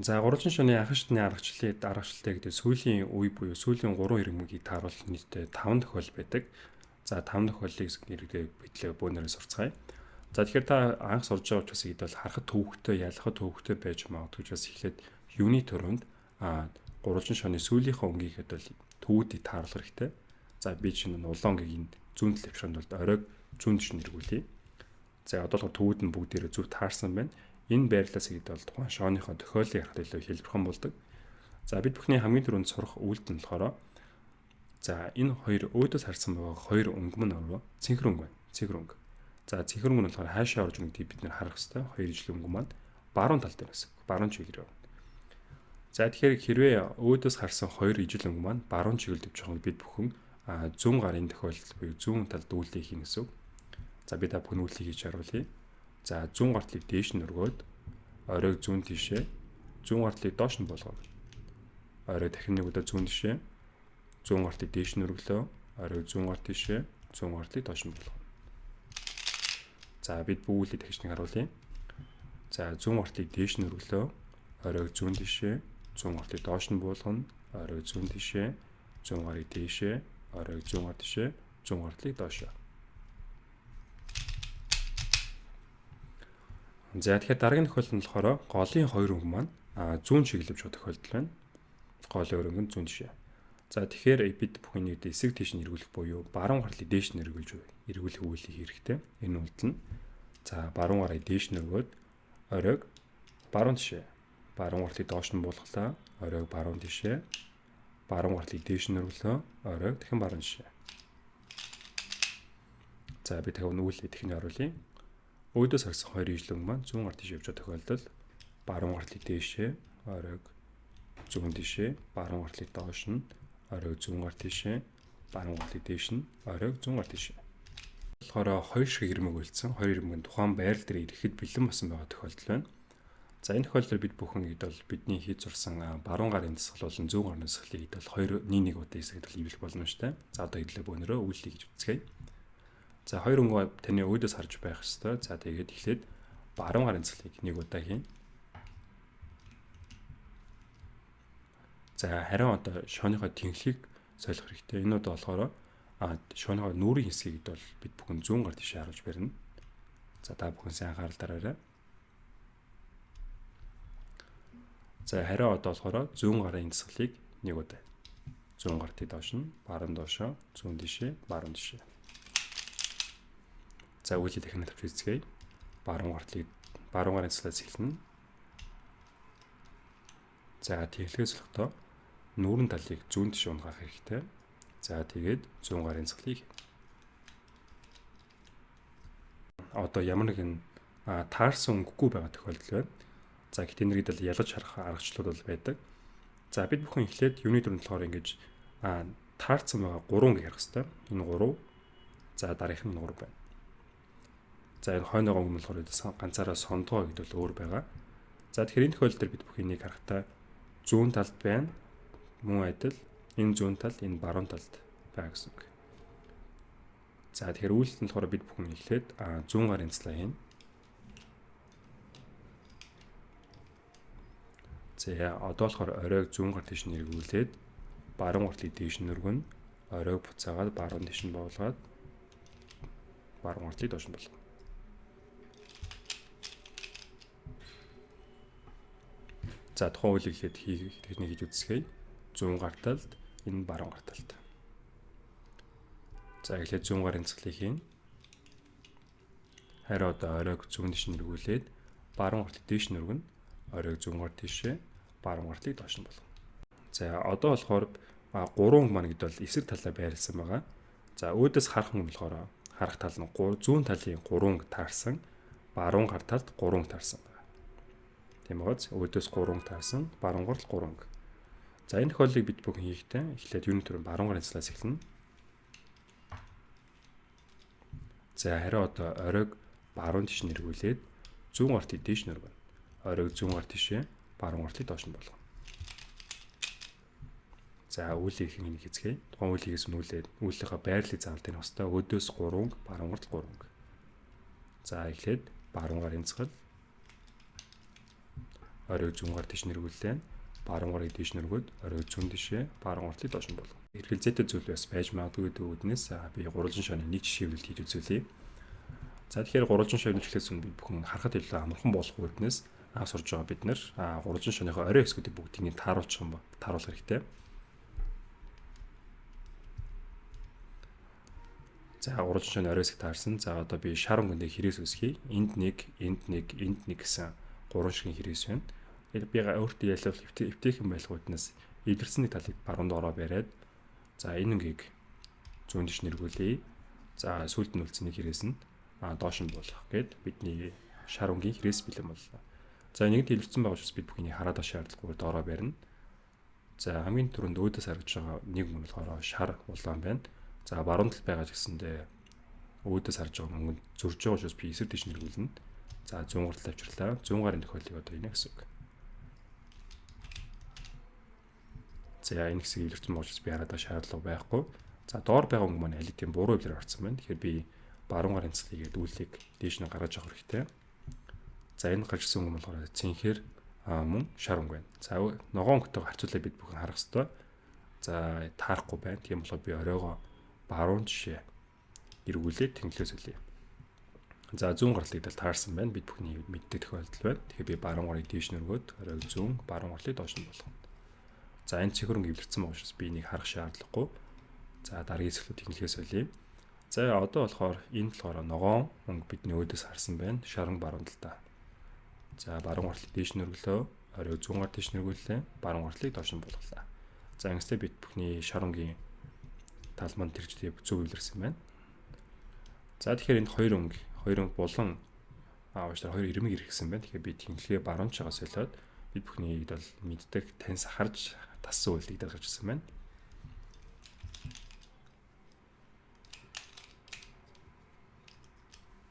За 3 шоны анхан шатны аргачлалтай гэдэг сүүлийн үе буюу сүүлийн 3 иргэнгийг тааруулах нийтдээ 5 тохиол байдаг. За 5 тохиолыг нэргээ бидлээ бөөнөрөө сурцгаая. За тэгэхээр та анх сурж байгаа учраас ихэд бол харахад төвөгтэй, ялахад төвөгтэй байж магадгүй учраас эхлээд юуны төрөнд 3 шоны сүүлийнхээ өнгийхэд бол төвүүдийг тааруулах хэрэгтэй. За би чинь улаан өнгийг зүүн талбшранд бол оройг зүүн тийш нэргүүлье. За одоо л төвүүд нь бүгдээрээ зөв таарсан байна. Энэ байрлалаас ихэд бол тухайн шооныхоо тохиолыг харахад илүү хэлбэрхэн болдог. За бид бүхний хамгийн түрүүнд сурах үйлдэл нь болохоор за энэ хоёр өөдөөс харсан байгаа хоёр өнгө мөн өөрөө цэнхэр өнгө байна. Цэнхэр өнгө. За цэнхэр өнгө нь болохоор хаашаа орж өнгөдгийг бид нэр харах хэрэгтэй. Хоёр ижил өнгө маань баруун талд байна гэсэн. Баруун чиглэл рүү. За тэгэхээр хэрвээ өөдөөс харсан хоёр ижил өнгө маань баруун чиглэлд явж байгаа бид бүхэн зүүн гарын тохиолдол буюу зүүн талд үйлдэл хийнэ гэсэн. За би та бүхэн үйлдэл хийж харуулъя. За зүүн гартлыг дээш нь өргөөд оройг зүүн тишээ, зүүн гартлыг доош нь болгоо. Орой дахин нэг удаа зүүн тишээ, зүүн гартлыг дээш нь өргөлөө, оройг зүүн гарт тишээ, зүүн гартлыг доош нь болгоо. За бид бүгүүлийг дахиж нэг харуулъя. За зүүн гартлыг дээш нь өргөлөө, оройг зүүн тишээ, зүүн гартлыг доош нь болгоно, оройг зүүн тишээ, зүүн гарыг дээшээ, оройг зүүн гарт тишээ, зүүн гартлыг доошоо. За тэгэхээр дараагийн тохиолдол нь болохоор голын хоёр өнгө маань зүүн чиглэлд явж байгаа тохиолдол байна. Голын хоёр өнгө нь зүүн тишээ. За тэгэхээр бид бүхний эсрэг тийш нь эргүүлэх буюу баруун гартлыг дээш нь эргүүлэх үйлийг хэрэгтэй. Энэ үйлдэл нь за баруун гарыг дээш нь өргөөд оройг баруун тишээ. Баруун гартлыг доош нь буулгалаа. Оройг баруун тишээ. Баруун гартлыг дээш нь өргөлөө. Оройг дахин баруун тишээ. За би дахин үйлийг дахин харуулъя. Өөдөөс харсан хоёр ижил өнгө маань зүүн гарт тишээ явж байгаа тохиолдолд баруун гартлыг дээшээ, оройг зүүн тишээ, баруун гартлыг доош нь, оройг зүүн гарт тишээ, баруун гартлыг дээш нь, оройг зүүн гарт тишээ. Болохоор хоёр шиг ирмэг үйлдсэн. Хоёр ирмэг нь тухайн байрал дээр ирэхэд бэлэн басан байгаа тохиолдол байна. За энэ тохиолдолд бид бүхэн хэд бол бидний хийж сурсан баруун гарын дасгал болон зүүн гарын дасгалыг хэд бол 2-1 удаа эсрэг хэлбэл болно шүү дээ. За одоо хэдлээ бөөнөрөө үйлдэл хийж үзье. За хоёр өнгө таны өөдөөс харж байх ёстой. За тэгээд эхлээд баруун гарын дасгалыг нэг удаа хийн. За харин одоо шооныхоо тэнхлийг солих хэрэгтэй. Энэ удаа болохоор шооныхоо нүрийн хэсгийг бол бид бүхэн зүүн гар тийш харуулж барина. За та бүхэн сайн анхаарал дараарай. За харин одоо болохоор зүүн гарын дасгалыг нэг удаа. Зүүн гартыг доош нь, баруун доошоо, зүүн тишээ, баруун тишээ. За үйлийг дахин тавьж үзье. Баруун гарын дасгалаас эхэлнэ. За тэнхлээс солихдоо нүүрэн талыг зүүн тишээ унгаах хэрэгтэй. За тэгээд зүүн гарын дасгалыг одоо ямар нэгэн таарсан өнгөгүй байгаа тохиолдол байна. За гэхдээ нэрийг л ялгаж харах аргачлалууд бол байдаг. За бид бүхэн эхлээд юуны төрөнд болохоор ингэж таарсан байгаа 3 өнгө ярих хэрэгтэй. Энэ 3. За дараагийнх нь 3 байна. За энэ хойноогоо өнгө болохоор ганцаараа сондгоо гэдэг бол өөр байгаа. За тэгэхээр энэ тохиолдолд бид бүхэн энийг харахтаа зүүн талд байна. Мөн адил энэ зүүн талд, энэ баруун талд байгаа гэсэн үг. За тэгэхээр үйлдэл нь болохоор бид бүхэн эхлээд зүүн гарын дасгалаа хийн. За одоо болохоор оройг зүүн гар тийш нь эргүүлээд баруун гартлыг дээш нь өргөнө. Оройг буцаагаад баруун тийш нь буулгаад баруун гартлыг доош нь болгоно. За тухайн үйлийг эхлээд техник хийж үзсгэе. Зүүн гар талд, энэ баруун гар талд. За эхлээд зүүн гарын дасгалыг хийн. Харин одоо оройг зүүн тийш нь эргүүлээд баруун гартлыг дээш нь өргөнө. Оройг зүүн гар тийшээ, баруун гартлыг доош нь болгоно. За одоо болохоор 3 өнгө маань гэдэг бол эсрэг талаа байрласан байгаа. За өөдөөс харах өнгө болохоор харах тал нь зүүн талын 3 өнгө таарсан, баруун гар талд 3 өнгө таарсан. Тийм байгааз өөдөөс 3 өнгө таарсан, баруун гарт 3 өнгө. За энэ тохиолдлыг бид бүхэн хийхдээ эхлээд юуны төрөнд баруун гарын дасгалаас эхэлнэ. За харин одоо оройг баруун тийш нь эргүүлээд зүүн гартыг дээш нь өргөнө. Оройг зүүн гар тийшээ, баруун гартыг доош нь болгоно. За үйлийг хийцгээе. Тухайн үйлийгээс үйлийнхаа байрлалыг заавал тань хөстэй өөдөөс 3, баруун гарт 3. За эхлээд баруун гарын дасгал. оройг зүүнгаар тийш нэргүүлээ. Баруун гарыг тийш нэргүүд оройг зүүн тишээ, баруун гарлыг доош нь болгоно. Эргэлзээтэй зүйл бас байж магадгүй гэдэг үүднээс би гурвалжин шавны нэг жишээлбэл хийж үзүүлье. За тэгэхээр гурвалжин шавны эхлээс нь бүхэн харахад илүү амархан болох үүднээс сурж байгаа бид нэр гурвалжин шавныхаа орой хэсгүүдийг бүгдийг тааруулах хэрэгтэй. За гурвалжин шавны орой хэсэг таарсан. За одоо би шар өнгөндөө хэрэгс үсгий. Энд нэг гэсэн гурван ширхгийн хэрэгс байна. Би өөртөө ялвал эвтэйхэн байх үүднээс эвдэрсэн нэг талыг баруун доороо бариад за энэ өнгийг зүүн тиш нэргүүлье. За сүүлд нь үлдсэн нэг хэрэгс нь доош нь болох гээд бидний шар өнгийн хэрэгс бэлэн боллоо. За нэгэнт илэрсэн байгаа учраас бид бүхнийг хараад шаардлагагүй доороо барина. За хамгийн түрүүнд өөдөөс харагдж байгаа нэг юм болохоор шар улаан байна. За баруун талд байгаа гэсэндээ өөдөөс харж байгаа өнгөнд зөрж байгаа учраас би эсрэг тиш нэргүүлнэ. За зүүн гарт авчирлаа. Зүүн гарын тохиолыг одоо инэ гэсэн үг. За энэ хэсгийг илэрсэн байгаа учраас би хараад шаардлага байхгүй. За доор байгаа өнгө маань аль хэдийн буруу хөвлөөр орсон байна. Тэгэхээр би баруун гарын цэцлэгийг дүүлийг дээш нь гаргаж авах хэрэгтэй. За энэ гарчсан өнгө болохоор цэнхээр мөн шар өнгө байна. За ногоон өнгөтэйг харьцуулаад бид бүхэн харах хэрэгтэй. За таарахгүй байна. Тийм болохоор би оройгоо баруун жишээ эргүүлээд тэнглээс үлээ. За зүүн гарлыг таарсан байна. Бид бүхний мэддэг тохиолдол байна. Тэгэхээр би баруун гарыг дээш нөргөөд оройг зүүн, баруун гарлыг доош нь болгоно. За энэ цэхэр өнгө эвлэрсэн байгаа учраас би энийг харах шаардлагагүй. За дараагийн хэсглүүд тэнглээс үлээ. За одоо болохоор энэ болохоор ногоон өнгө бидний өөдөөс харсан байна. Шар өнгө баруун талдаа. За баруун гарлыг дээш нөргөлөө, оройг зүүн гар дээш нөргүүлээ, баруун гарлыг доош нь болголоо. За ингэхдээ бид бүхний шар өнгийн талманд тэрчтэй зөв эвлэрсэн байна. За тэгэхээр энд хоёр өнгө булан ууштар хоёр ирмэг иргэсэн байна. Тэгэхээр би тэнхлээ баруун чагаас солиод бид бүхнийг бол мэддэг таньс харж тассан үйлдэл гарч ирсэн байна.